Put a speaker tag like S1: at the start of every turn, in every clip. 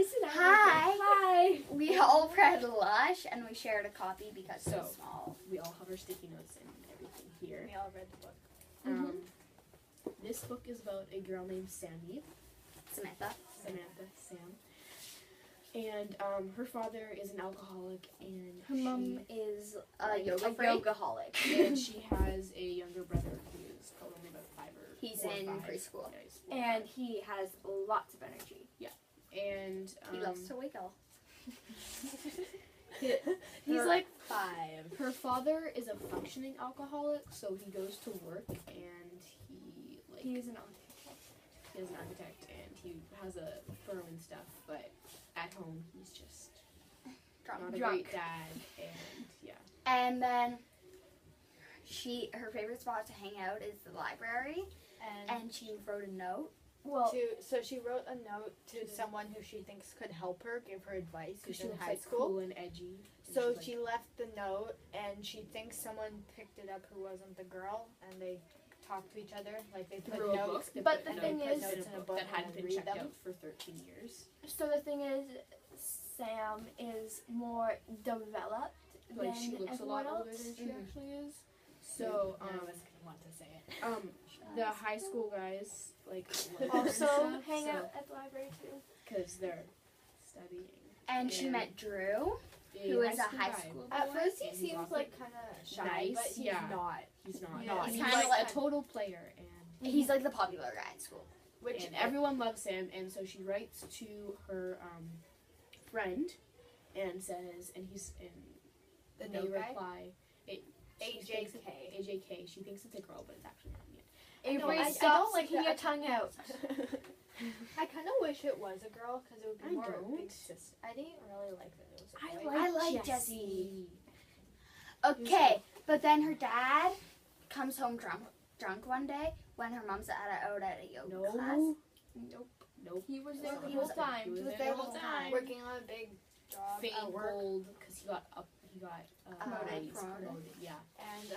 S1: sit down.
S2: Hi.
S1: Hi.
S2: We all read Lush and we shared a copy because it's so small.
S3: We all have our sticky notes and everything here.
S1: We all read the book.
S3: This book is about a girl named Sammy.
S2: Samantha,
S3: Sam. And her father is an alcoholic, and
S2: her mom is a yoga
S1: yoga-holic.
S3: and she has a younger brother who's probably about 5 or
S2: He's
S3: 4 or
S2: in
S3: 5.
S2: preschool.
S3: Yeah, he's 4 or 5.
S1: And he has lots of energy.
S3: And
S2: He loves to wiggle.
S1: He's like 5.
S3: Her father is a functioning alcoholic, so he goes to work and
S1: He's an architect.
S3: he is an architect and he has a firm and stuff, but at home he's just not a great dad, and
S2: And then her favorite spot to hang out is the library, and she wrote a note.
S1: So she wrote a note to someone who she thinks could help her, give her advice,
S3: because
S1: who's
S3: she
S1: in
S3: looks
S1: high
S3: like
S1: school.
S3: cool and edgy. And
S1: So
S3: she's
S1: she left the note, and she thinks someone picked it up who wasn't the girl, and they talked to each other, like they put
S3: through a
S1: notes.
S3: book,
S1: But
S3: they
S1: the
S3: put
S1: thing
S3: notes
S1: is,
S3: in a book that hadn't been checked out for 13 years.
S4: So the thing is, Sam is more developed
S3: Like
S4: than
S3: she looks a lot
S4: everyone
S3: older
S4: else.
S3: than she actually is. So
S1: None of us can want to say it.
S3: the high school guys like
S4: Also hang out at the library too.
S3: because they're studying.
S2: And she met Drew, who is a high school boy.
S1: At first, he
S3: And he's
S1: seems
S3: awesome.
S1: like kind of shy,
S3: Nice,
S1: but he's
S3: yeah.
S1: not.
S3: He's not.
S1: No,
S3: he's
S2: he's
S3: kind of
S2: like
S3: a total player, and
S2: He's like the popular guy at school.
S3: and everyone loves him. And so she writes to her friend and says, and
S1: The
S3: they
S1: note guy?
S3: reply.
S1: AJK.
S3: AJK. She thinks it's a girl, but it's actually not yet.
S4: Avery,
S1: I
S4: stop
S1: don't like
S4: sticking
S1: that.
S4: your tongue out.
S1: I kind of wish it was a girl because it would be
S3: I
S1: more
S3: don't.
S1: big sister. I didn't really like that it was a boy.
S2: I like Jessie. Okay, but then her dad comes home drunk one day when her mom's out at a yoga class.
S3: Nope.
S4: He was there the
S3: He
S4: whole
S3: was there.
S4: time.
S3: He was there
S2: the
S3: the
S2: whole
S3: whole
S2: time.
S3: time.
S1: Working on a big job
S3: Fame
S1: at work.
S3: gold because he got
S2: Promoted.
S3: promoted. Yeah.
S1: And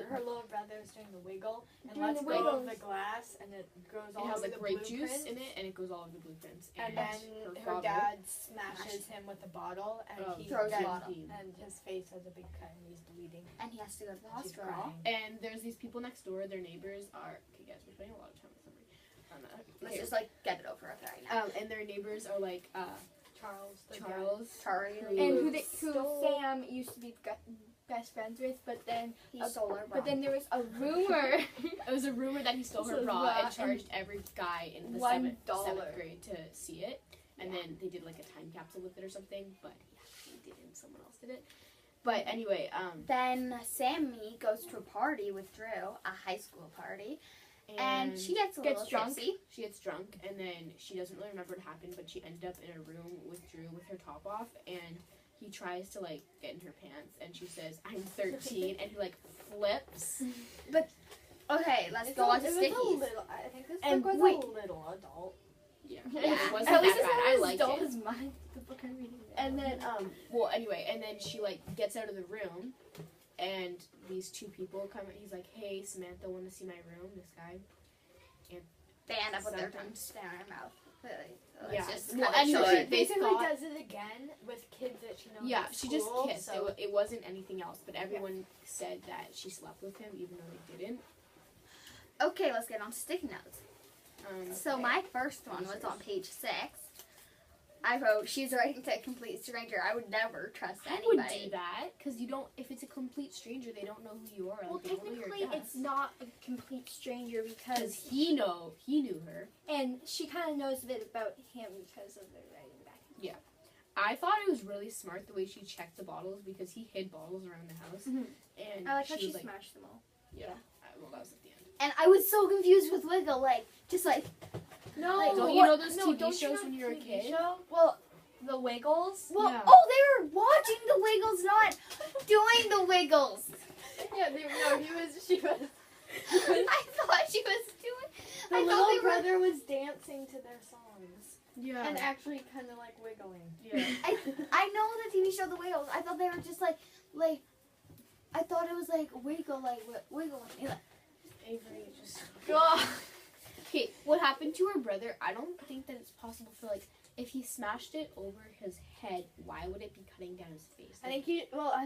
S1: her little brother's doing the wiggle and
S4: Doing
S1: lets
S4: the
S1: go of
S4: wiggles.
S1: the glass and it goes
S3: It
S1: all
S3: has
S1: over
S3: like
S1: the
S3: grape
S1: blueprint.
S3: juice in it, and it goes all over the blueprints.
S1: And then her
S3: father-
S1: dad smashes him with a bottle and he
S2: throws the
S1: then-
S2: bottle.
S1: and his face has a big cut and he's bleeding.
S2: And he has to go to the
S1: She's
S2: hospital.
S1: crying.
S3: And there's these people next door. Their neighbors are. Okay, guys, we're spending a lot of time with somebody.
S2: Let's just like get it over with right now.
S3: And their neighbors are like
S1: Charles. the guy.
S3: Charles.
S2: Charlie.
S4: And who
S1: Stole-
S4: Sam used to be best friends with, but then
S2: He stole her
S4: but then there was a rumor.
S3: It was a rumor that he stole her
S4: So
S3: bra
S4: bra
S3: and charged every guy in the
S4: $1.
S3: seventh grade to see it. And then they did like a time capsule with it or something, but he didn't. Someone else did it. But anyway,
S2: Then Sammy goes to a party with Drew, a high school party, and she gets little
S4: drunk.
S2: tipsy.
S3: She gets drunk, and then she doesn't really remember what happened, but she ended up in a room with Drew with her top off, and he tries to like get in her pants, and she says, "I'm 13," and he like flips.
S2: Okay, let's
S1: It's
S2: go on
S1: it
S2: to
S1: was
S2: stickies.
S1: a little, I think this
S4: And
S1: book was
S4: wait.
S1: a little adult.
S3: Yeah,
S2: Yeah.
S3: it wasn't
S4: At
S3: that
S4: least
S3: bad.
S4: it's not
S3: I
S4: as
S3: liked
S4: dull
S3: it.
S4: as mine. The book I'm reading.
S3: And then, well, anyway, and then she like gets out of the room, and these two people come. He's like, "Hey, Samantha, want to see my room?" This guy.
S2: They end up with their
S3: Something.
S2: tongues down her mouth.
S3: Yeah.
S2: Just
S3: Well,
S2: kinda
S3: anyway,
S2: short.
S1: She
S3: they
S1: basically
S3: thought-
S1: does it again with kids that she knows.
S3: Yeah,
S1: at
S3: she just
S1: school,
S3: kissed.
S1: So
S3: It wasn't anything else, but everyone said that she slept with him, even though they didn't.
S2: Okay, let's get on to sticky notes. So my first one was on page 6. I wrote, "She's writing to a complete stranger. I would never trust
S3: I would
S2: anybody."
S3: do that because you don't. If it's a complete stranger, they don't know who you are.
S4: Well,
S3: like, they don't know your
S4: technically,
S3: guess.
S4: it's not a complete stranger
S3: because
S4: because
S3: he knew her.
S4: and she kind of knows a bit about him because of the writing back.
S3: I thought it was really smart the way she checked the bottles because he hid bottles around the house,
S4: Mhm.
S3: and
S4: I like how
S3: she
S4: she
S3: was like,
S4: smashed them all.
S3: well, that was at the end.
S2: And I was so confused with Wiggle, just like,
S4: No,
S2: Like,
S3: don't you know those
S4: no,
S3: TV
S4: don't you
S3: shows
S4: know
S3: when you were a
S4: TV
S3: kid?
S4: show? Well, the Wiggles.
S2: well,
S3: Yeah.
S2: oh, they were watching the Wiggles, not doing the Wiggles.
S1: yeah, she was.
S2: I thought she was doing.
S1: The
S2: I thought
S1: little
S2: they were.
S1: brother was dancing to their songs
S3: Yeah.
S1: and actually kind of like wiggling.
S3: yeah.
S2: I know the TV show The Wiggles. I thought they were just like. I thought it was like wiggle, wiggling.
S3: Avery just. Okay, what happened to her brother? I don't think that it's possible for like if he smashed it over his head, why would it be cutting down his face?
S1: I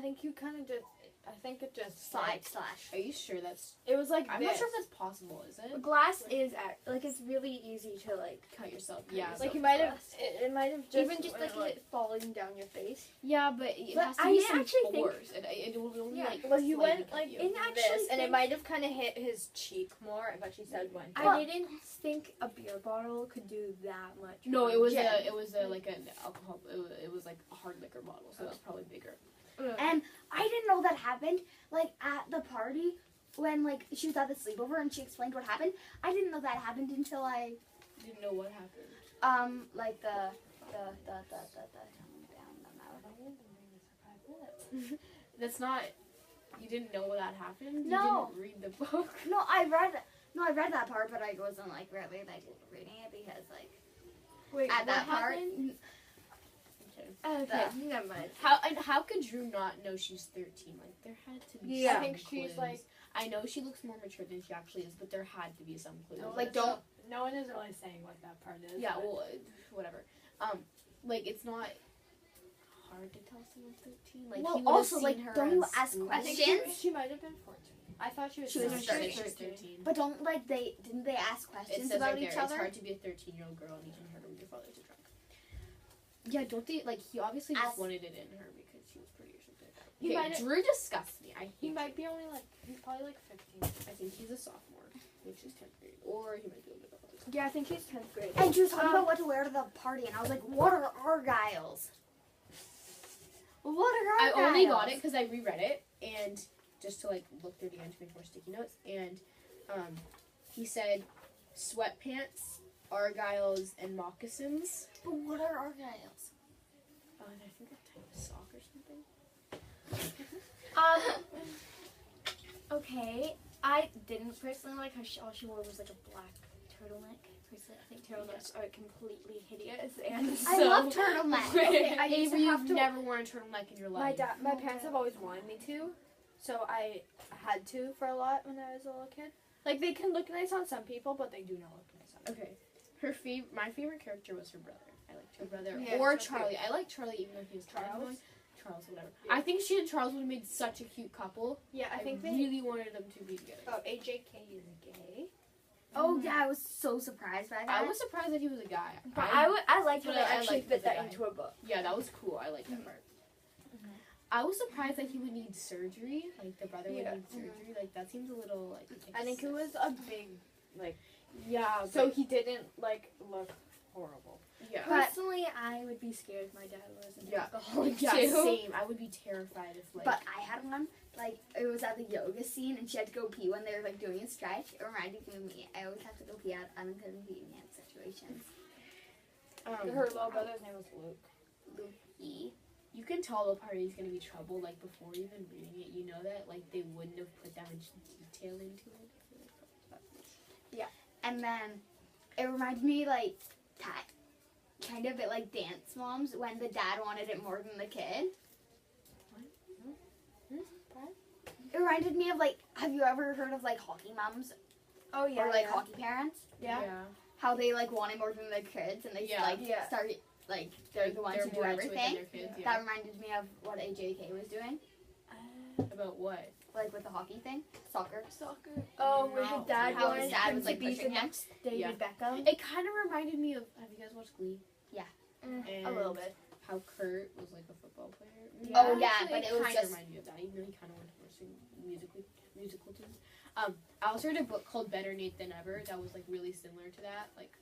S1: think you kind of just. I think it just
S2: Side slash.
S3: Are you sure that's?
S1: It was like
S3: I'm
S1: this.
S3: not sure if that's possible. Is it?
S4: Glass is like it's really easy to like
S3: Cut yourself. Yeah.
S1: Like
S4: so
S1: you might have.
S4: fast.
S1: It might have just.
S4: even just like it falling down your face.
S3: Yeah, but it
S4: But
S3: has to
S4: I
S3: be
S4: didn't
S3: some
S4: actually think-
S3: force. It will only
S4: Yeah.
S3: like.
S1: Well, he
S3: slightly
S1: went
S3: cut
S1: like
S3: you.
S4: In
S1: this,
S4: actually
S1: and it
S4: think-
S1: might have kind of hit his cheek more. But she said when.
S4: I didn't think a beer bottle could do that much.
S3: No, it
S4: harm.
S3: was
S2: Yeah.
S3: it was like an alcohol. It was like a hard liquor bottle, so it was probably bigger.
S2: And I didn't know that happened. Like at the party when like she was at the sleepover and she explained what happened. I didn't know that happened until I
S3: Didn't know what happened.
S2: like the down the mouth.
S3: That's not. You didn't know that happened.
S2: No.
S3: You didn't read the book.
S2: No, I read that part, but I wasn't like really like reading it because like
S4: Wait,
S2: at
S4: what
S2: that part.
S4: happened?
S3: Okay.
S4: Okay, never mind.
S3: How could Drew not know she's 13? Like there had to be.
S4: Yeah.
S3: Some
S1: I think she's
S3: clues.
S1: like.
S3: I know she looks more mature than she actually is, but there had to be some clues.
S2: Like, don't-
S1: No one is really saying what that part is.
S3: Yeah,
S1: but-
S3: well, whatever. Like it's not hard to tell someone 13. Like
S2: Well,
S3: he would've
S2: also,
S3: seen
S2: like,
S3: her
S2: don't
S3: at
S2: you ask
S3: school.
S1: I think
S2: questions?
S1: she might have been 14. I thought she was.
S2: She was
S3: No,
S1: 13.
S3: she was 13.
S2: But don't like didn't they ask
S3: It
S2: questions
S3: says
S2: about
S3: right
S2: each
S3: there,
S2: other?
S3: it's hard to be a 13-year-old girl and even harder when your father's a drunk. Yeah, don't they, like, he obviously just
S2: Ask-
S3: wanted it in her because she was pretty or something.
S1: He
S3: Okay,
S1: might have-
S3: Drew disgusts me. I
S1: He
S3: hate
S1: might be only like. He's probably like 15.
S3: I think he's a sophomore, which is 10th grade. Or he might be a little bit older.
S4: Yeah, I think he's 10th grade.
S2: And she was talking about what to wear to the party, and I was like, "What are Argyles? What are
S3: I
S2: Argyles?"
S3: only got it because I reread it and just to like look through the end to make more sticky notes. And he said sweatpants, argyles, and moccasins.
S2: But what are Argyles?
S3: And I think a type of sock or something.
S4: Okay, I didn't personally like how all she wore was like a black turtleneck. Personally, I think turtlenecks are completely hideous, and
S2: I
S4: so-
S2: love turtlenecks.
S1: Okay, I used to
S3: Avery,
S1: have
S3: you've
S1: to-
S3: never worn a turtleneck in your life.
S1: My parents have always wanted me to, so I had to for a lot when I was a little kid. Like they can look nice on some people, but they do not look nice on me.
S3: Okay, my favorite character was her brother. I liked her brother,
S1: Yeah,
S3: or
S1: so
S3: Charlie. I liked Charlie even though he was kind of
S1: Charles?
S3: annoying. Charles, whatever.
S1: Yeah.
S3: I think she and Charles would have made such a cute couple.
S1: Yeah, I think they.
S3: really wanted them to be together.
S1: Oh, AJK is gay.
S2: Oh yeah, I was so surprised by that.
S3: I was surprised that he was a guy.
S4: But I liked how
S3: but
S4: they
S3: I
S4: actually
S3: liked
S4: fit
S3: the
S4: that
S3: guy.
S4: into a book.
S3: Yeah, that was cool. I liked that part. I was surprised that he would need surgery. Like the brother
S1: Yeah.
S3: would need surgery. Like that seems a little like.
S1: I think it was a big, like.
S3: Yeah.
S1: So he didn't like look horrible.
S3: yeah.
S4: Personally, I would be scared if my dad was an
S3: Yeah.
S4: alcoholic
S3: Yeah.
S4: too.
S3: Same. I would be terrified if like.
S2: But I had one, like, it was at the yoga scene, and she had to go pee when they were, like, doing a stretch. It reminded me of me. I always have to go pee at uncouldn't pee in situations.
S1: Her little brother's name was Luke.
S2: E.
S3: You can tell the party's gonna be trouble like before even reading it. You know that like they wouldn't have put that much detail into it.
S2: And then it reminded me, like, kind of bit like Dance Moms when the dad wanted it more than the kid. It reminded me of, like, have you ever heard of, like, hockey moms?
S4: Oh yeah.
S2: Or, like,
S4: yeah.
S2: hockey parents?
S1: Yeah.
S2: How they, like, want it more than their kids, and they,
S3: Yeah.
S2: like,
S4: Yeah.
S2: start, like, they're the ones who do
S3: more into it than
S2: everything.
S3: their kids, yeah.
S2: That reminded me of what AJK was doing,
S3: About what?
S2: like, with the hockey thing. Soccer.
S4: Oh, where
S3: No.
S4: his dad
S2: How
S4: wanted
S2: his dad
S4: him
S2: was,
S4: to
S2: like,
S4: be the
S2: pushing him.
S4: next David
S3: Yeah.
S4: Beckham.
S3: It kind of reminded me of. Have you guys watched Glee?
S4: A little bit.
S3: How Kurt was like a football player.
S2: Oh, yeah,
S3: Actually,
S2: but it was
S3: kind
S2: just-
S3: of reminded me of that, even though he kind of went more musical tunes. I also read a book called Better Nate Than Ever that was like really similar to that. Like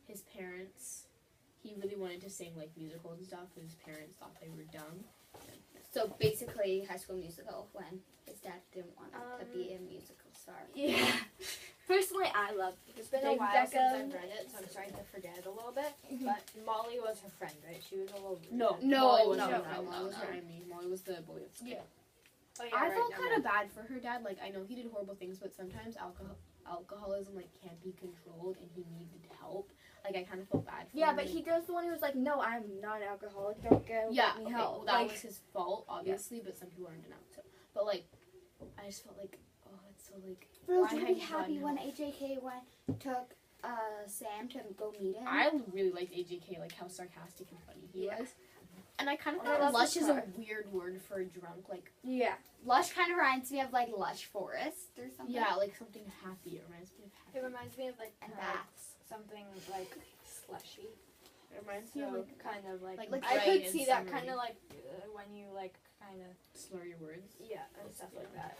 S3: his parents, he really wanted to sing like musicals and stuff, but his parents thought they were dumb.
S2: So basically, High School Musical when his dad didn't want him to be a musical star.
S4: Yeah. Personally, I love
S1: It's been a
S4: David
S1: while since
S4: Beckham.
S1: I've read it, so I'm starting to forget it a little bit. But Molly was her friend, right? She was a little.
S3: No,
S2: No,
S3: Molly was
S2: no,
S3: her
S2: no,
S3: friend.
S2: no,
S3: Molly was
S2: no.
S3: her enemy. Molly was the boy of
S4: Yeah.
S1: Oh, yeah,
S3: I
S1: right,
S3: felt
S1: never
S3: kind of
S1: mind.
S3: bad for her dad. Like I know he did horrible things, but sometimes alcoholism like can't be controlled, and he needed help. Like I kind of felt bad for
S4: Yeah,
S3: him.
S4: but
S3: like,
S4: he does the one who was like, "No, I'm not an alcoholic. Don't go
S3: yeah,
S4: get me
S3: okay,
S4: help."
S3: well that
S4: Like,
S3: was his fault, obviously, but some people aren't denounced. So, but like, I just felt like, oh, it's so like.
S2: But I was
S3: Why
S2: really
S3: had you
S2: happy
S3: gotten
S2: when
S3: help?
S2: AJK took Sam to go meet him.
S3: I really liked AJK, like how sarcastic and funny he was. And I kind of
S2: I
S3: thought
S2: love
S3: lush
S2: his
S3: is a
S2: car.
S3: weird word for a drunk. Like,
S2: Yeah. Lush kind of reminds me of like lush forest or something.
S3: yeah, like something happy. It reminds me of happy.
S1: It reminds me of like
S2: And
S1: kinda like
S2: baths.
S1: something like slushy.
S3: It reminds me
S1: So
S3: of like
S1: kind of like,
S3: like
S1: I
S3: bright
S1: could
S3: and
S1: see that
S3: summery.
S1: kind of like when you like kind of
S3: slur your words.
S1: yeah and stuff like
S3: Yeah.
S1: that.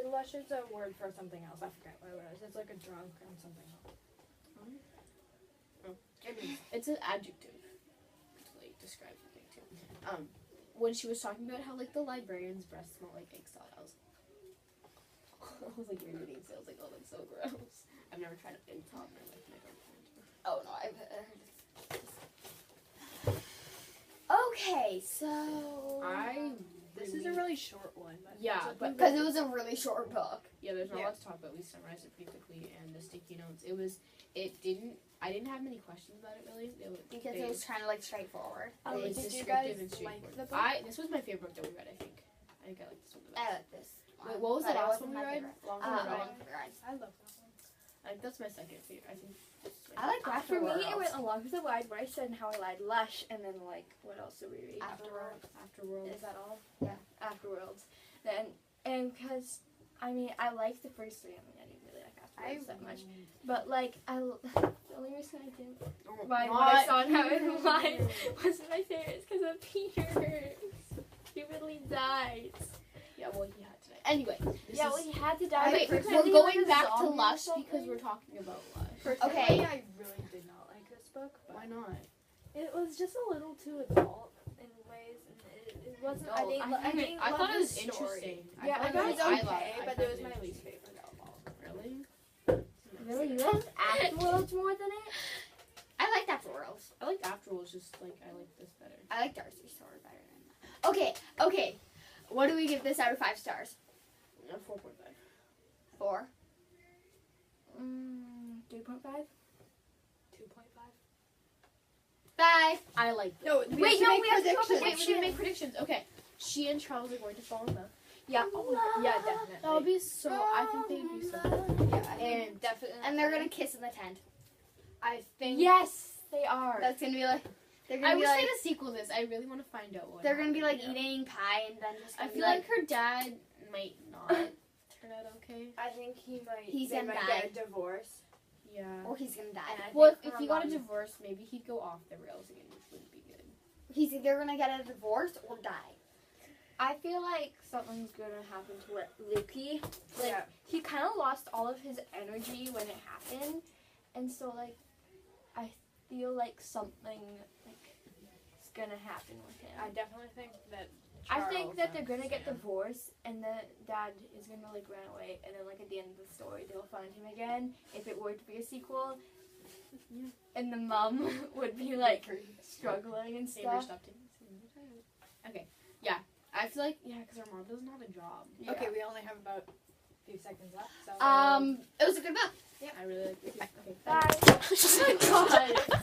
S1: Lush is a word for something else. I forget what it was. It's like a drunk and something else.
S3: It's an adjective to like describe something too. When she was talking about how like the librarian's breath smelled like egg salad, I was like reading it. I was like, oh, that's so gross. I've never tried egg salad in my life. And I don't plan to.
S2: Oh no, I've heard. Okay, so
S1: This is a really short one. But
S3: Yeah,
S1: it's a
S3: but-
S2: because it was a really short book.
S3: Yeah, there's not a
S1: Yeah.
S3: lot to talk about. We summarized it pretty quickly, and the sticky notes. I didn't have many questions about it really.
S2: Because it was kind of like straightforward.
S1: Um,
S3: It was
S1: did you
S3: descriptive
S1: guys
S3: and
S1: like
S3: straightforward.
S1: the book?
S3: This was my favorite book that we read. I think I liked this one the
S2: I
S3: best.
S2: like this.
S3: Wait, what was
S2: but
S3: the
S2: it
S3: last
S2: wasn't
S3: one we
S2: my
S3: read?
S2: favorite.
S1: Long
S3: Ride.
S2: Long Ride.
S1: I love that one.
S3: That's my second favorite. I think.
S2: I like
S4: For me, it
S2: Afterworld.
S4: went along with the wide where I said and how I lied lush, and then like what else did we read?
S3: Afterworld.
S4: Is that all?
S2: Yeah.
S4: Afterworlds. Then and because I mean I liked the first three. I mean I didn't really like Afterworlds that much, but like the only reason I didn't why what I saw and how it lied wasn't my favorite. It's because of Peter. Stupidly died.
S3: Yeah, well, he had to. Anyway.
S4: Yeah, well he had to die.
S3: Wait,
S4: the first
S3: we're
S4: time.
S3: going back to Lush because we're talking about Lush.
S2: Okay.
S1: I really did not like this book. But
S3: Why not?
S1: it was just a little too adult in ways, and it wasn't. I didn't
S3: I
S1: love
S3: thought it
S1: the
S3: was
S1: story.
S3: interesting.
S1: Yeah, I thought it was
S3: I
S1: okay,
S3: loved
S1: but it was my least favorite of all.
S3: Really?
S4: Really, you liked Afterworlds more than it?
S2: I like Afterworld.
S3: I like Afterworld, just like I like this better.
S2: I like Darcy's story better than that. Okay. What do we give this out of 5 stars?
S3: 4.5.
S2: 4.
S4: 3.5.
S1: 2.5.
S2: 5.
S3: I like this.
S1: No,
S2: Wait, no,
S1: we
S2: we have to
S1: have
S2: go
S1: to
S3: Wait, we didn't make predictions. Okay. She and Charles are going to fall in love.
S4: Yeah.
S1: Yeah, definitely.
S3: That would be so. I think they'd be so.
S1: Yeah, I think
S3: And-
S1: definitely.
S2: And they're gonna kiss in the tent.
S1: I think.
S4: Yes, they are.
S2: That's gonna be like. They're
S3: I
S2: gonna be
S3: wish
S2: like.
S3: they'd a sequel to this. I really want to find out what.
S2: They're gonna be like
S3: happened.
S2: eating pie and then just.
S3: I
S2: Gonna
S3: feel
S2: be
S3: like her dad might not turn out okay.
S1: I think he might.
S2: He's
S1: they
S2: gonna
S1: might
S2: die.
S1: get a divorce.
S3: Yeah.
S2: or he's gonna die.
S1: And I
S3: Well,
S1: think
S3: if
S1: her
S3: he got a
S1: mom-
S3: divorce, maybe he'd go off the rails again, which wouldn't be good.
S2: He's either gonna get a divorce or die.
S4: I feel like something's gonna happen to Lukey. Like
S1: Yeah.
S4: he kind of lost all of his energy when it happened, and so like I feel like something like is gonna happen with him.
S1: I definitely think that.
S4: I think
S1: Charles
S4: that they're
S1: and
S4: gonna get
S1: Sam-
S4: divorced, and the dad is gonna like run away, and then like at the end of the story they'll find him again. If it were to be a sequel,
S3: Yeah.
S4: and the mom would be like struggling and
S3: Avery,
S4: stuff.
S3: stop taking this into time. Okay. Yeah. I feel like because her mom doesn't have a job.
S1: Okay, we only have about a few seconds left. So.
S2: It was a good book.
S3: I really like this. Okay.
S4: Bye.
S3: Oh my god.